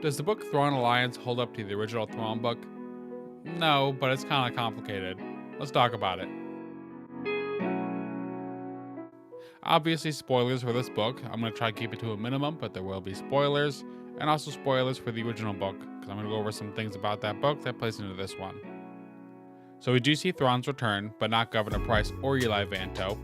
Does the book Thrawn Alliance hold up to the original Thrawn book? No, but it's kind of complicated. Let's talk about it. Obviously, spoilers for this book. I'm going to try to keep it to a minimum, but there will be spoilers, and also spoilers for the original book, because I'm going to go over some things about that book that plays into this one. So we do see Thrawn's return, but not Governor Pryce or Eli Vanto.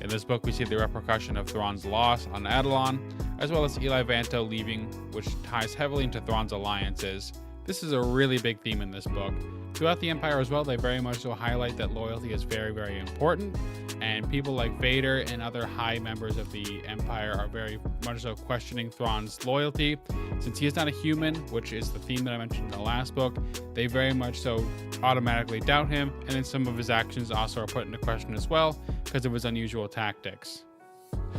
In this book, we see the repercussion of Thrawn's loss on Anakin, as well as Eli Vanto leaving, which ties heavily into Thrawn's alliances. This is a really big theme in this book. Throughout the Empire as well, they very much so highlight that loyalty is very, very important, and people like Vader and other high members of the Empire are very much so questioning Thrawn's loyalty. Since he is not a human, which is the theme that I mentioned in the last book, they very much so automatically doubt him, and then some of his actions also are put into question as well because of his unusual tactics.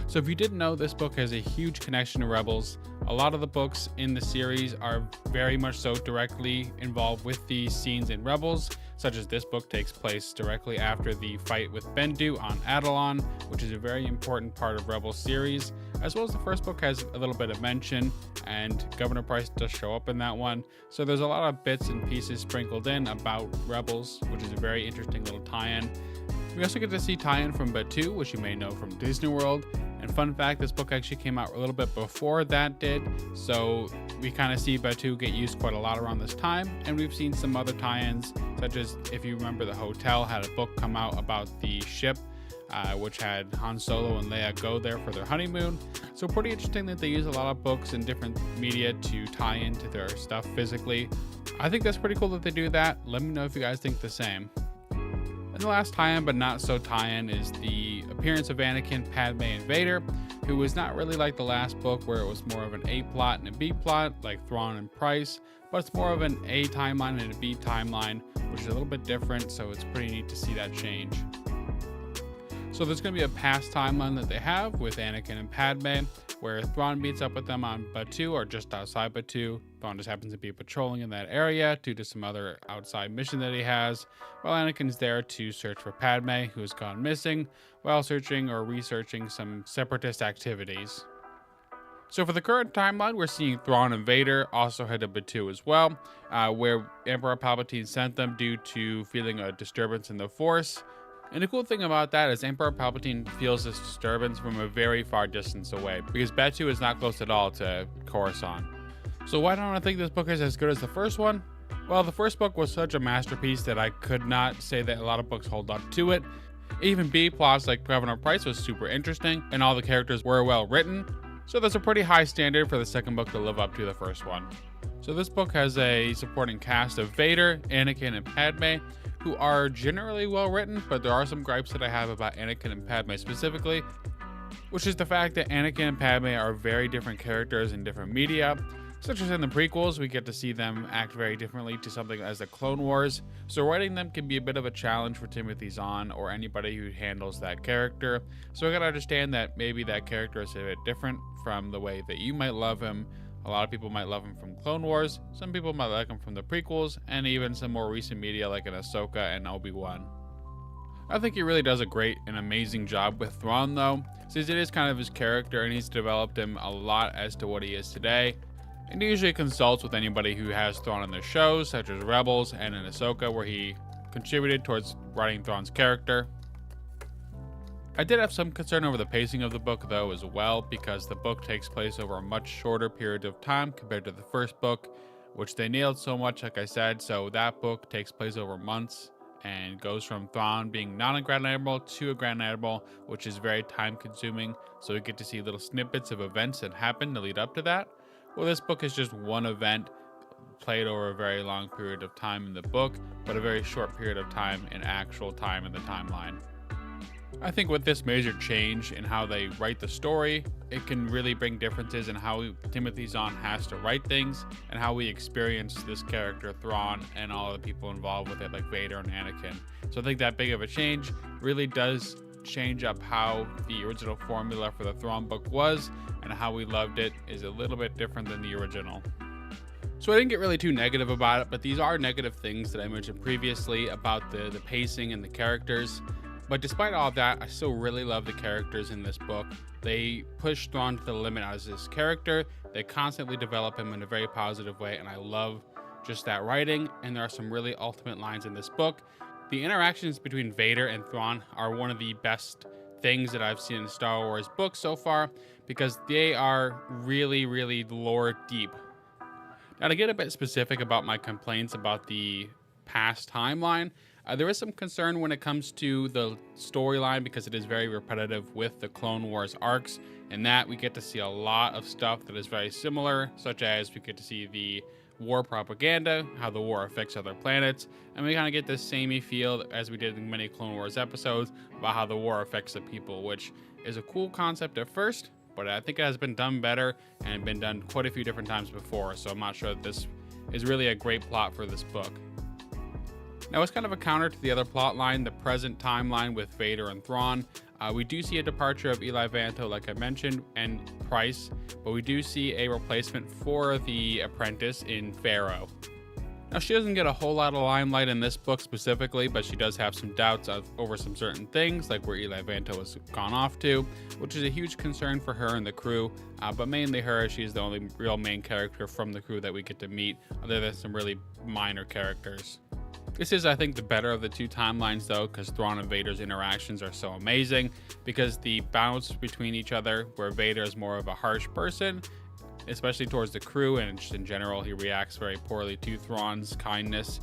So if you didn't know, this book has a huge connection to Rebels. A lot of the books in the series are very much so directly involved with the scenes in Rebels, such as this book takes place directly after the fight with Bendu on Anakin, which is a very important part of Rebels series, as well as the first book has a little bit of mention, and Governor Pryce does show up in that one. So there's a lot of bits and pieces sprinkled in about Rebels, which is a very interesting little tie-in. We also get to see tie-in from Batuu, which you may know from Disney World. And fun fact, this book actually came out a little bit before that did, so we kind of see Batuu get used quite a lot around this time. And we've seen some other tie-ins, such as, if you remember, the hotel had a book come out about the ship, which had Han Solo and Leia go there for their honeymoon. So pretty interesting that they use a lot of books and different media to tie into their stuff physically. I think that's pretty cool that they do that. Let me know if you guys think the same. And the last tie-in, but not so tie-in, is the appearance of Anakin, Padme, and Vader, who was not really like the last book where it was more of an A plot and a B plot, like Thrawn and Pryce, but it's more of an A timeline and a B timeline, which is a little bit different, so it's pretty neat to see that change. So there's going to be a past timeline that they have with Anakin and Padme, where Thrawn meets up with them on Batuu or just outside Batuu. Thrawn just happens to be patrolling in that area due to some other outside mission that he has, while Anakin's there to search for Padme, who has gone missing, while searching or researching some separatist activities. So for the current timeline, we're seeing Thrawn and Vader also head to Batuu as well, where Emperor Palpatine sent them due to feeling a disturbance in the Force. And the cool thing about that is Emperor Palpatine feels this disturbance from a very far distance away, because Batuu is not close at all to Coruscant. So why don't I think this book is as good as the first one? Well, the first book was such a masterpiece that I could not say that a lot of books hold up to it. Even B plots like Governor Pryce was super interesting, and all the characters were well written. So there's a pretty high standard for the second book to live up to the first one. So this book has a supporting cast of Vader, Anakin, and Padme, who are generally well written, but there are some gripes that I have about Anakin and Padme specifically, which is the fact that Anakin and Padme are very different characters in different media. Such as in the prequels, we get to see them act very differently to something as the Clone Wars, so writing them can be a bit of a challenge for Timothy Zahn or anybody who handles that character. So I gotta understand that maybe that character is a bit different from the way that you might love him. A lot of people might love him from Clone Wars, some people might like him from the prequels, and even some more recent media like in Ahsoka and Obi-Wan. I think he really does a great and amazing job with Thrawn though, since it is kind of his character and he's developed him a lot as to what he is today. And he usually consults with anybody who has Thrawn in their shows, such as Rebels and in Ahsoka, where he contributed towards writing Thrawn's character. I did have some concern over the pacing of the book though as well, because the book takes place over a much shorter period of time compared to the first book, which they nailed so much, like I said. So that book takes place over months and goes from Thrawn being not a Grand Admiral to a Grand Admiral, which is very time consuming. So we get to see little snippets of events that happen to lead up to that. Well, this book is just one event played over a very long period of time in the book, but a very short period of time in actual time in the timeline. I think with this major change in how they write the story, it can really bring differences in how Timothy Zahn has to write things and how we experience this character Thrawn and all the people involved with it, like Vader and Anakin. So I think that big of a change really does change up how the original formula for the Thrawn book was, and how we loved it is a little bit different than the original. So I didn't get really too negative about it, but these are negative things that I mentioned previously about the pacing and the characters. But despite all of that, I still really love the characters in this book. They push Thrawn to the limit as his character. They constantly develop him in a very positive way, and I love just that writing. And there are some really ultimate lines in this book. The interactions between Vader and Thrawn are one of the best things that I've seen in Star Wars books so far, because they are really, really lore deep. Now, to get a bit specific about my complaints about the past timeline, there is some concern when it comes to the storyline, because it is very repetitive with the Clone Wars arcs, and that we get to see a lot of stuff that is very similar, such as we get to see the war propaganda, how the war affects other planets, and we kind of get this samey feel as we did in many Clone Wars episodes about how the war affects the people, which is a cool concept at first, but I think it has been done better and been done quite a few different times before, so I'm not sure that this is really a great plot for this book. Now, it's kind of a counter to the other plot line, the present timeline with Vader and Thrawn. We do see a departure of Eli Vanto, like I mentioned, and Price, but we do see a replacement for the apprentice in Pharaoh. Now, she doesn't get a whole lot of limelight in this book specifically, but she does have some doubts over some certain things, like where Eli Vanto has gone off to, which is a huge concern for her and the crew, but mainly her. She's the only real main character from the crew that we get to meet, other than some really minor characters. This is, I think, the better of the two timelines, though, because Thrawn and Vader's interactions are so amazing, because the balance between each other, where Vader is more of a harsh person, especially towards the crew, and just in general, he reacts very poorly to Thrawn's kindness,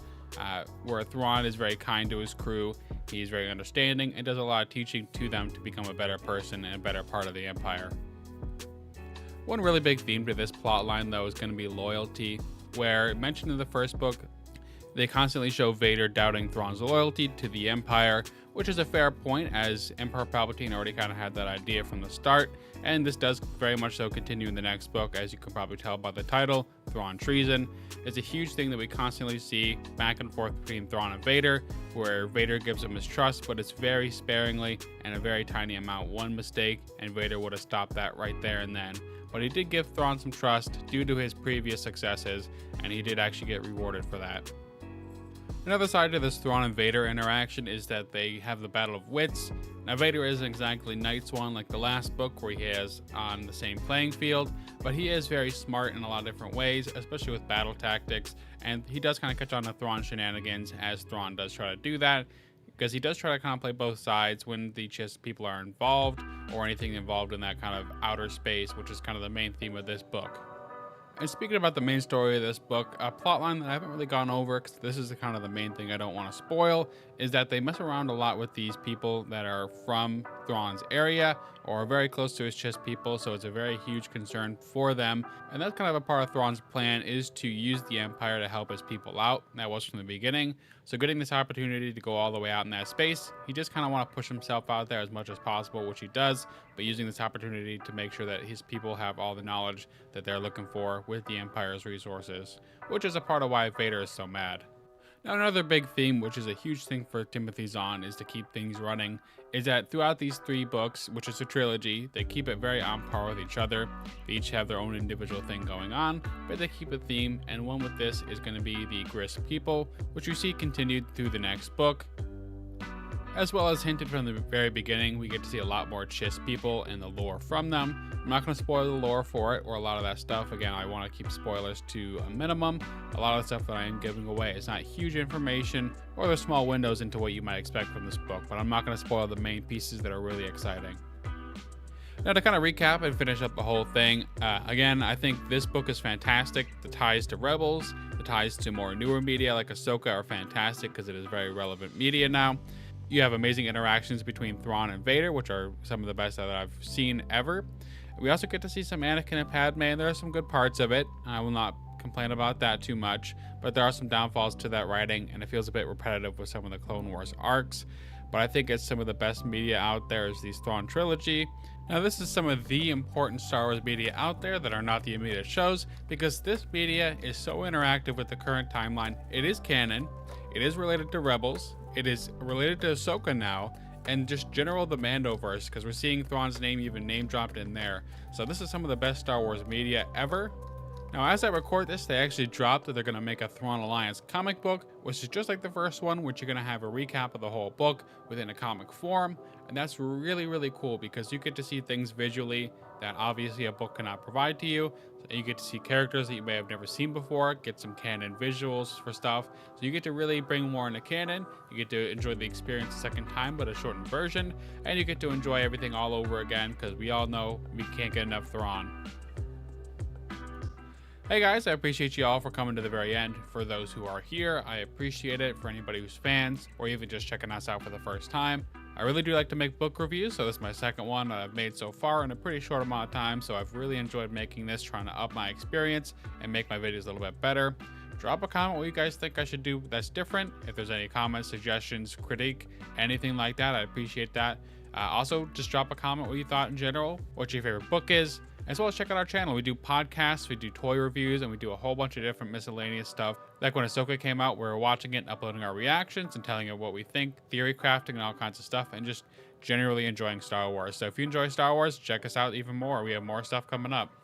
where Thrawn is very kind to his crew, he's very understanding, and does a lot of teaching to them to become a better person and a better part of the Empire. One really big theme to this plotline, though, is going to be loyalty, where, mentioned in the first book, they constantly show Vader doubting Thrawn's loyalty to the Empire, which is a fair point, as Emperor Palpatine already kind of had that idea from the start, and this does very much so continue in the next book, as you can probably tell by the title, Thrawn Treason. It's a huge thing that we constantly see back and forth between Thrawn and Vader, where Vader gives him his trust, but it's very sparingly and a very tiny amount. One mistake, and Vader would have stopped that right there and then. But he did give Thrawn some trust due to his previous successes, and he did actually get rewarded for that. Another side to this Thrawn and Vader interaction is that they have the battle of wits. Now, Vader isn't exactly Night Swan like the last book, where he is on the same playing field, but he is very smart in a lot of different ways, especially with battle tactics, and he does kind of catch on to Thrawn's shenanigans, as Thrawn does try to do that, because he does try to kind of play both sides when the Chiss people are involved, or anything involved in that kind of outer space, which is kind of the main theme of this book. And speaking about the main story of this book, a plotline that I haven't really gone over, because this is kind of the main thing I don't want to spoil, is that they mess around a lot with these people that are from Thrawn's area, or are very close to his Chiss people, so it's a very huge concern for them. And that's kind of a part of Thrawn's plan, is to use the Empire to help his people out. That was from the beginning. So getting this opportunity to go all the way out in that space, he just kind of want to push himself out there as much as possible, which he does, but using this opportunity to make sure that his people have all the knowledge that they're looking for with the Empire's resources, which is a part of why Vader is so mad. Now, another big theme, which is a huge thing for Timothy Zahn, is to keep things running, is that throughout these three books, which is a trilogy, they keep it very on par with each other. They each have their own individual thing going on, but they keep a theme, and one with this is going to be the Gris people, which you see continued through the next book. As well as hinted from the very beginning, we get to see a lot more Chiss people and the lore from them. I'm not going to spoil the lore for it or a lot of that stuff. Again, I want to keep spoilers to a minimum. A lot of the stuff that I am giving away is not huge information, or there's small windows into what you might expect from this book, but I'm not going to spoil the main pieces that are really exciting. Now, to kind of recap and finish up the whole thing, again, I think this book is fantastic. The ties to Rebels, the ties to more newer media like Ahsoka are fantastic because it is very relevant media now. You have amazing interactions between Thrawn and Vader, which are some of the best that I've seen ever. We also get to see some Anakin and Padme, and there are some good parts of it. I will not complain about that too much, but there are some downfalls to that writing, and it feels a bit repetitive with some of the Clone Wars arcs. But I think it's some of the best media out there is the Thrawn trilogy. Now, this is some of the important Star Wars media out there that are not the immediate shows, because this media is so interactive with the current timeline. It is canon, it is related to Rebels, it is related to Ahsoka now, and just general the Mandoverse, because we're seeing Thrawn's name even name dropped in there. So this is some of the best Star Wars media ever. Now, as I record this, they actually dropped that they're going to make a Thrawn Alliance comic book, which is just like the first one, which you're going to have a recap of the whole book within a comic form. And that's really, really cool because you get to see things visually that obviously a book cannot provide to you. So you get to see characters that you may have never seen before, get some canon visuals for stuff. So you get to really bring more into canon. You get to enjoy the experience a second time, but a shortened version. And you get to enjoy everything all over again because we all know we can't get enough Thrawn. Hey guys, I appreciate you all for coming to the very end. For those who are here, I appreciate it. For anybody who's fans or even just checking us out for the first time, I really do like to make book reviews, so this is my second one that I've made so far in a pretty short amount of time, so I've really enjoyed making this, trying to up my experience and make my videos a little bit better. Drop a comment what you guys think I should do that's different. If there's any comments, suggestions, critique, anything like that, I appreciate that. Also, just drop a comment what you thought in general, what your favorite book is, as well as check out our channel. We do podcasts, we do toy reviews, and we do a whole bunch of different miscellaneous stuff. Like when Ahsoka came out, we were watching it and uploading our reactions and telling you what we think, theory crafting and all kinds of stuff, and just generally enjoying Star Wars. So if you enjoy Star Wars, check us out even more. We have more stuff coming up.